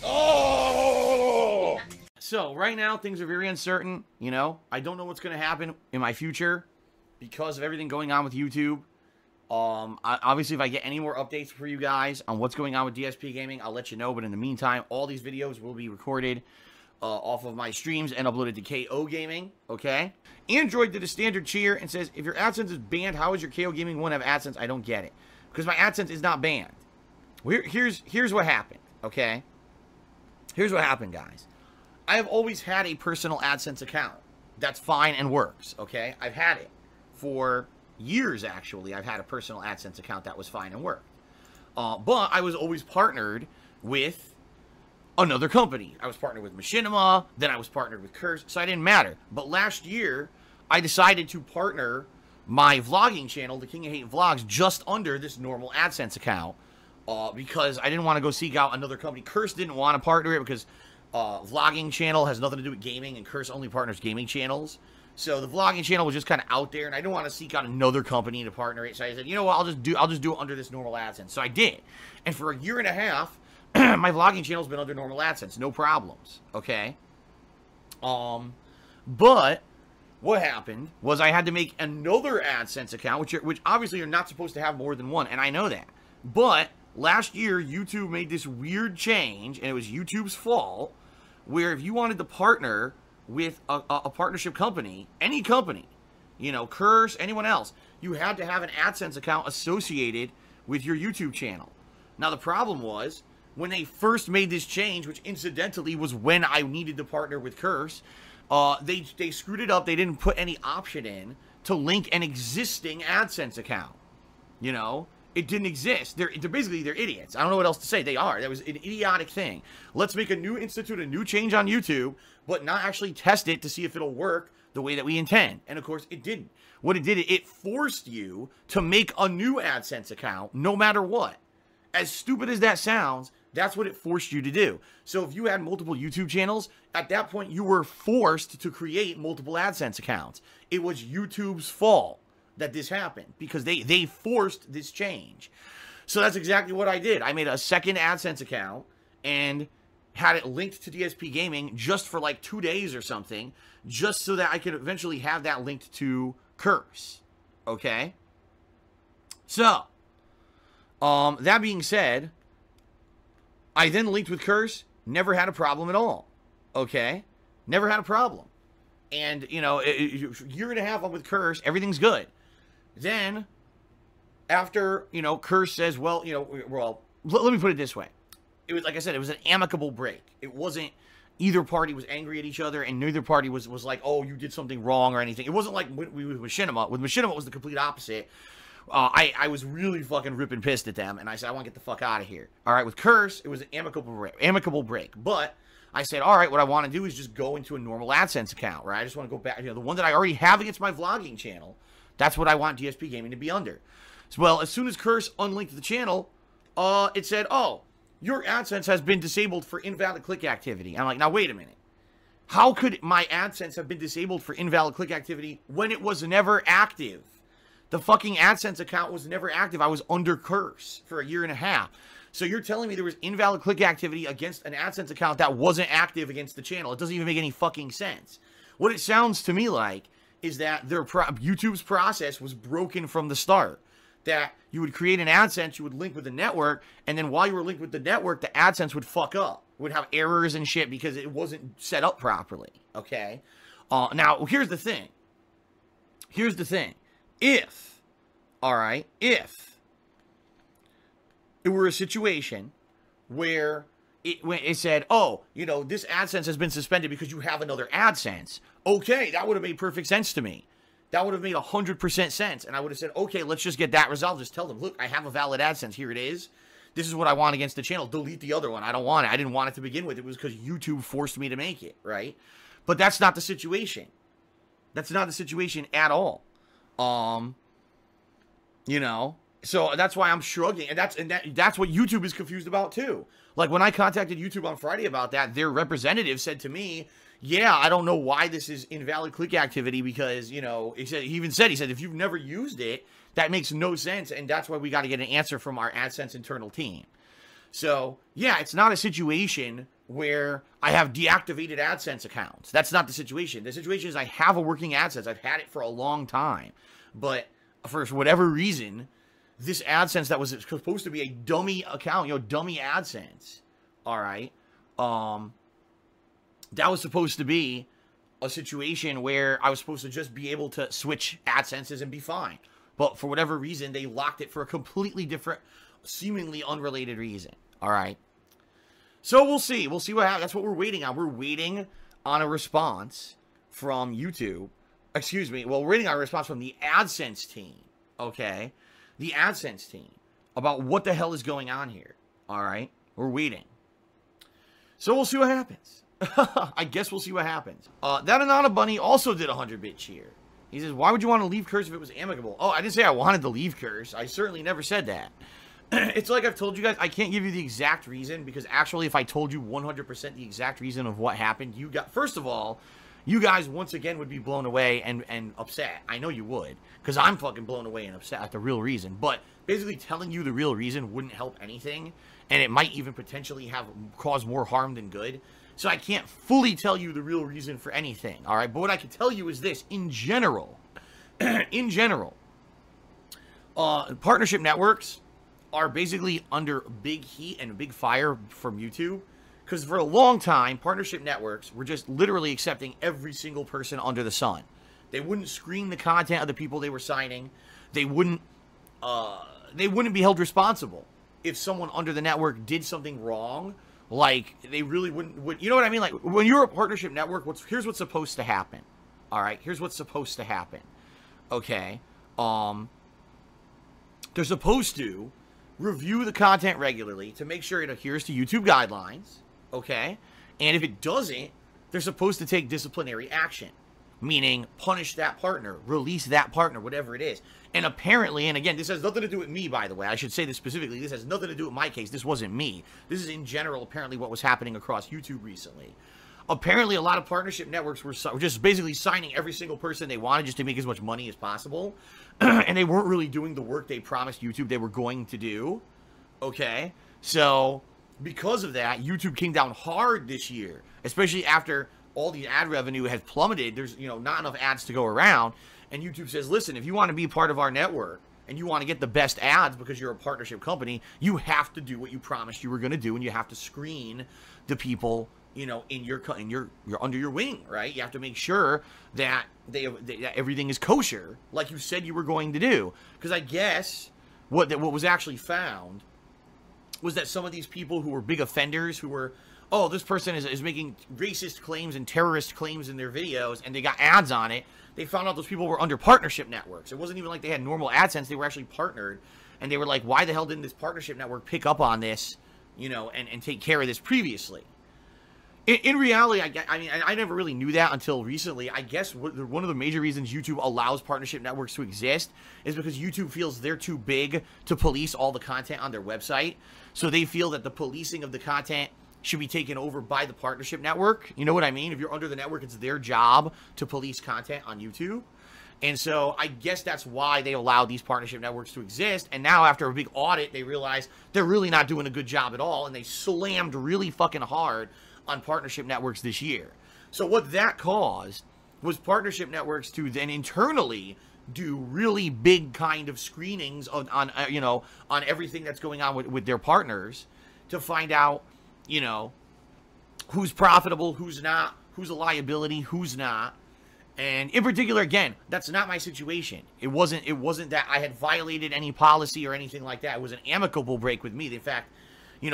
Oh! So right now things are very uncertain, you know. I don't know what's going to happen in my future because of everything going on with YouTube. Obviously if I get any more updates for you guys on what's going on with DSP Gaming, I'll let you know. But in the meantime, all these videos will be recorded off of my streams and uploaded to KO Gaming, okay? Android did a standard cheer and says, if your AdSense is banned, how is your KO Gaming one have AdSense? I don't get it. Because my AdSense is not banned. Here's what happened, okay? Here's what happened, guys. I have always had a personal AdSense account. That's fine and works, okay? I've had it for years, actually. I've had a personal AdSense account that was fine and worked. But I was always partnered with another company. I was partnered with Machinima, then I was partnered with Curse, so I didn't matter. But last year, I decided to partner my vlogging channel, The King of Hate Vlogs, just under this normal AdSense account because I didn't want to go seek out another company. Curse didn't want to partner it because vlogging channel has nothing to do with gaming, and Curse only partners gaming channels. So the vlogging channel was just kind of out there, and I didn't want to seek out another company to partner it. So I said, you know what, I'll just do it under this normal AdSense. So I did, and for a year and a half, my vlogging channel's been under normal AdSense, no problems, okay? But what happened was I had to make another AdSense account, which obviously you're not supposed to have more than one, and I know that. But last year, YouTube made this weird change, and it was YouTube's fault, where if you wanted to partner with a partnership company, any company, you know, Curse, anyone else, you had to have an AdSense account associated with your YouTube channel. Now, the problem was, when they first made this change, which incidentally was when I needed to partner with Curse, they screwed it up. They didn't put any option in to link an existing AdSense account. You know, it didn't exist. They're idiots. I don't know what else to say. They are. That was an idiotic thing. Let's institute a new change on YouTube, but not actually test it to see if it'll work the way that we intend. And of course, it didn't. What it did, it forced you to make a new AdSense account no matter what. As stupid as that sounds, that's what it forced you to do. So if you had multiple YouTube channels, at that point you were forced to create multiple AdSense accounts. It was YouTube's fault that this happened because they forced this change. So that's exactly what I did. I made a second AdSense account and had it linked to DSP Gaming just for like 2 days or something, just so that I could eventually have that linked to Curse. Okay? So, that being said, I then linked with Curse, never had a problem at all, okay? Never had a problem. And, you know, a year and a half I'm with Curse, everything's good. Then, after, you know, Curse says, well, you know, well, let me put it this way. It was, like I said, it was an amicable break. It wasn't either party was angry at each other, and neither party was like, oh, you did something wrong or anything. It wasn't like with Machinima. With Machinima, it was the complete opposite. I was really fucking ripping pissed at them, and I said, I want to get the fuck out of here. All right, with Curse, it was an amicable break. But I said, all right, what I want to do is just go into a normal AdSense account, right? I just want to go back, you know, the one that I already have against my vlogging channel. That's what I want DSP Gaming to be under. So, well, as soon as Curse unlinked the channel, it said, oh, your AdSense has been disabled for invalid click activity. I'm like, now, wait a minute. How could my AdSense have been disabled for invalid click activity when it was never active? The fucking AdSense account was never active. I was under Curse for a year and a half. So you're telling me there was invalid click activity against an AdSense account that wasn't active against the channel. It doesn't even make any fucking sense. What it sounds to me like is that YouTube's process was broken from the start. That you would create an AdSense, you would link with the network, and then while you were linked with the network, the AdSense would fuck up. Would have errors and shit because it wasn't set up properly. Okay? Now, here's the thing. Here's the thing. If it were a situation where it said, oh, you know, this AdSense has been suspended because you have another AdSense, okay, that would have made perfect sense to me. That would have made 100% sense, and I would have said, okay, let's just get that resolved. Just tell them, look, I have a valid AdSense. Here it is. This is what I want against the channel. Delete the other one. I don't want it. I didn't want it to begin with. It was because YouTube forced me to make it, right? But that's not the situation. That's not the situation at all. You know, So that's why I'm shrugging, and that's what YouTube is confused about too. Like when I contacted YouTube on Friday about that, their representative said to me, "Yeah, I don't know why this is invalid click activity because he said if you've never used it, that makes no sense, and that's why we got to get an answer from our AdSense internal team." So yeah, it's not a situation where I have deactivated AdSense accounts. That's not the situation. The situation is I have a working AdSense. I've had it for a long time, but for whatever reason, this AdSense that was supposed to be a dummy account, dummy AdSense, all right, that was supposed to be a situation where I was supposed to just be able to switch AdSenses and be fine. But for whatever reason, they locked it for a completely different, seemingly unrelated reason, all right? So we'll see. We'll see what happens. That's what we're waiting on. We're waiting on a response from YouTube. Excuse me. Well, we're waiting on a response from the AdSense team, okay? The AdSense team about what the hell is going on here, all right? We're waiting. So we'll see what happens. I guess we'll see what happens. That Anana Bunny also did a 100-bit cheer. He says, why would you want to leave Curse if it was amicable? Oh, I didn't say I wanted to leave Curse. I certainly never said that. It's like I've told you guys, I can't give you the exact reason, because actually if I told you 100% the exact reason of what happened, first of all, you guys once again would be blown away and upset. I know you would, because I'm fucking blown away and upset at the real reason. But basically telling you the real reason wouldn't help anything, and it might even potentially cause more harm than good. So I can't fully tell you the real reason for anything, all right? But what I can tell you is this, in general, partnership networks are basically under big heat and big fire from YouTube, because for a long time, partnership networks were just literally accepting every single person under the sun. They wouldn't screen the content of the people they were signing. They wouldn't be held responsible if someone under the network did something wrong. Like, they really wouldn't, you know what I mean? Like, when you're a partnership network, here's what's supposed to happen. All right, here's what's supposed to happen. Okay, they're supposed to review the content regularly to make sure it adheres to YouTube guidelines, okay? And if it doesn't, they're supposed to take disciplinary action, meaning punish that partner, release that partner, whatever it is. And apparently, and again, this has nothing to do with me, by the way. I should say this specifically. This has nothing to do with my case. This wasn't me. This is in general, apparently, what was happening across YouTube recently. Apparently, a lot of partnership networks were just basically signing every single person they wanted just to make as much money as possible. And they weren't really doing the work they promised YouTube they were going to do. Okay? So, because of that, YouTube came down hard this year. Especially after all the ad revenue has plummeted. There's, not enough ads to go around. And YouTube says, listen, if you want to be part of our network and you want to get the best ads because you're a partnership company, you have to do what you promised you were going to do, and you have to screen the people, in your under your wing, right? You have to make sure that that everything is kosher, like you said you were going to do. Because I guess what was actually found was that some of these people who were big offenders, who were, oh, this person is making racist claims and terrorist claims in their videos, and they got ads on it. They found out those people were under partnership networks. It wasn't even like they had normal AdSense. They were actually partnered. And they were like, why the hell didn't this partnership network pick up on this, and take care of this previously? In reality, I never really knew that until recently. I guess one of the major reasons YouTube allows partnership networks to exist is because YouTube feels they're too big to police all the content on their website. So they feel that the policing of the content should be taken over by the partnership network. You know what I mean? If you're under the network, it's their job to police content on YouTube. And so I guess that's why they allow these partnership networks to exist. And now after a big audit, they realize they're really not doing a good job at all. And they slammed really fucking hard on partnership networks this year. So what that caused was partnership networks to then internally do really big kind of screenings on everything that's going on with their partners to find out, who's profitable, who's not, who's a liability, who's not. And in particular, again, that's not my situation. It wasn't that I had violated any policy or anything like that. It was an amicable break with me. In fact,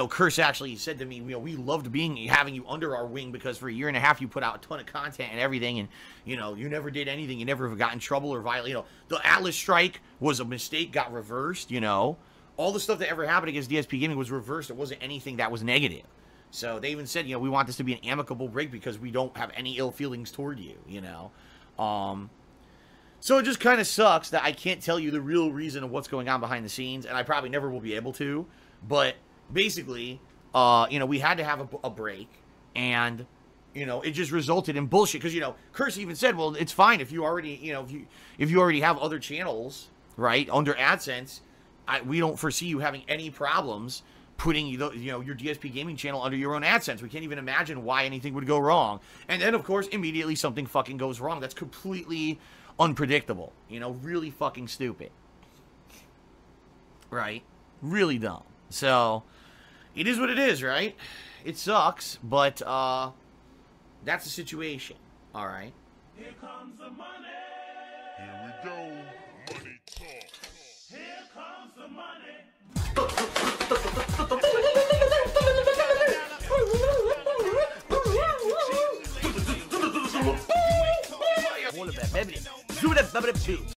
Curse actually said to me, we loved having you under our wing because for a year and a half you put out a ton of content and everything, and you never did anything. You never got in trouble or violated. The Atlas strike was a mistake, got reversed. All the stuff that ever happened against DSP Gaming was reversed. It wasn't anything that was negative. So they even said, we want this to be an amicable break because we don't have any ill feelings toward you. So it just kind of sucks that I can't tell you the real reason of what's going on behind the scenes, and I probably never will be able to. But basically, you know, we had to have a break, and you know, it just resulted in bullshit. Because, you know, Curse even said, well, it's fine if you already, you know, if you already have other channels, right, under AdSense, we don't foresee you having any problems putting, you know, your DSP gaming channel under your own AdSense. We can't even imagine why anything would go wrong. And then, of course, immediately something fucking goes wrong. That's completely unpredictable. You know, really fucking stupid. Right? Really dumb. So, it is what it is, right? It sucks, but, that's the situation. All right. Here comes the money. Here we go.